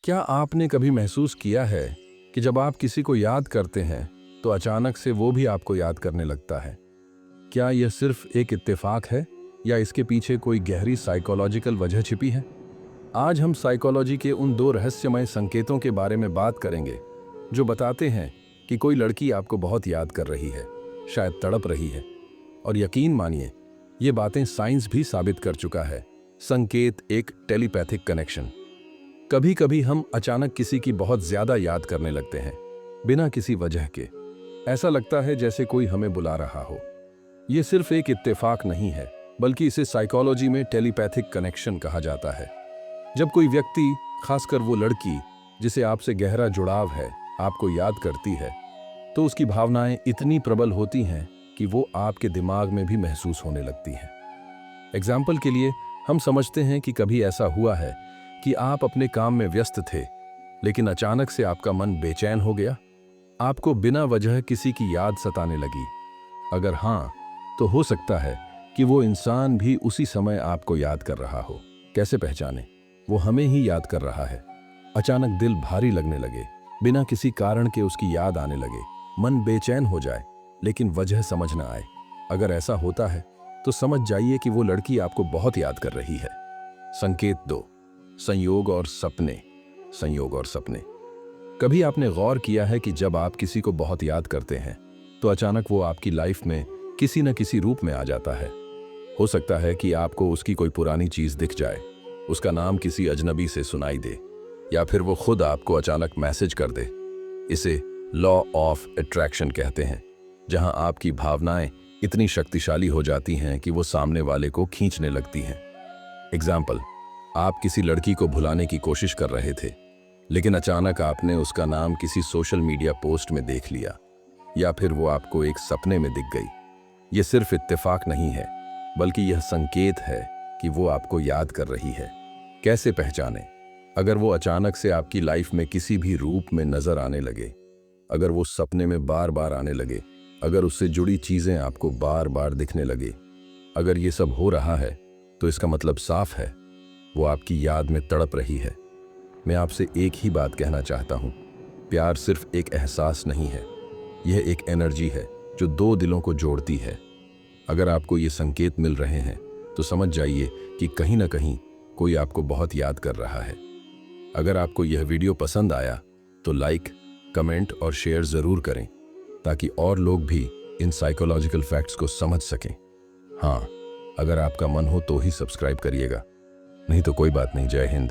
क्या आपने कभी महसूस किया है कि जब आप किसी को याद करते हैं तो अचानक से वो भी आपको याद करने लगता है? क्या यह सिर्फ एक इत्तेफाक है या इसके पीछे कोई गहरी साइकोलॉजिकल वजह छिपी है? आज हम साइकोलॉजी के उन दो रहस्यमय संकेतों के बारे में बात करेंगे जो बताते हैं कि कोई लड़की आपको बहुत याद कर रही है, शायद तड़प रही है। और यकीन मानिए, ये बातें साइंस भी साबित कर चुका है। संकेत एक टेलीपैथिक कनेक्शन। कभी कभी हम अचानक किसी की बहुत ज्यादा याद करने लगते हैं, बिना किसी वजह के। ऐसा लगता है जैसे कोई हमें बुला रहा हो। ये सिर्फ एक इत्तेफाक नहीं है, बल्कि इसे साइकोलॉजी में टेलीपैथिक कनेक्शन कहा जाता है। जब कोई व्यक्ति, खासकर वो लड़की जिसे आपसे गहरा जुड़ाव है, आपको याद करती है, तो उसकी भावनाएं इतनी प्रबल होती हैं कि वो आपके दिमाग में भी महसूस होने लगती हैं। एग्जाम्पल के लिए, हम समझते हैं कि कभी ऐसा हुआ है कि आप अपने काम में व्यस्त थे, लेकिन अचानक से आपका मन बेचैन हो गया। आपको बिना वजह किसी की याद सताने लगी। अगर हाँ, तो हो सकता है कि वो इंसान भी उसी समय आपको याद कर रहा हो। कैसे पहचाने? वो हमें ही याद कर रहा है। अचानक दिल भारी लगने लगे, बिना किसी कारण के उसकी याद आने लगे, मन बेचैन हो जाए लेकिन वजह समझ न आए। अगर ऐसा होता है तो समझ जाइए कि वो लड़की आपको बहुत याद कर रही है। संकेत 2, संयोग और सपने। संयोग और सपने। कभी आपने गौर किया है कि जब आप किसी को बहुत याद करते हैं तो अचानक वो आपकी लाइफ में किसी न किसी रूप में आ जाता है। हो सकता है कि आपको उसकी कोई पुरानी चीज दिख जाए, उसका नाम किसी अजनबी से सुनाई दे, या फिर वो खुद आपको अचानक मैसेज कर दे। इसे लॉ ऑफ अट्रैक्शन कहते हैं, जहां आपकी भावनाएं इतनी शक्तिशाली हो जाती हैं कि वो सामने वाले को खींचने लगती हैं। एग्जाम्पल, आप किसी लड़की को भुलाने की कोशिश कर रहे थे, लेकिन अचानक आपने उसका नाम किसी सोशल मीडिया पोस्ट में देख लिया, या फिर वो आपको एक सपने में दिख गई। ये सिर्फ इत्तेफाक नहीं है, बल्कि यह संकेत है कि वो आपको याद कर रही है। कैसे पहचाने? अगर वो अचानक से आपकी लाइफ में किसी भी रूप में नजर आने लगे, अगर वो सपने में बार बार आने लगे, अगर उससे जुड़ी चीजें आपको बार बार दिखने लगे, अगर ये सब हो रहा है तो इसका मतलब साफ है, वो आपकी याद में तड़प रही है। मैं आपसे एक ही बात कहना चाहता हूँ, प्यार सिर्फ एक एहसास नहीं है, यह एक एनर्जी है जो दो दिलों को जोड़ती है। अगर आपको ये संकेत मिल रहे हैं तो समझ जाइए कि कहीं ना कहीं कोई आपको बहुत याद कर रहा है। अगर आपको यह वीडियो पसंद आया तो लाइक, कमेंट और शेयर ज़रूर करें, ताकि और लोग भी इन साइकोलॉजिकल फैक्ट्स को समझ सकें। हाँ, अगर आपका मन हो तो ही सब्सक्राइब करिएगा, नहीं तो कोई बात नहीं। जय हिंद।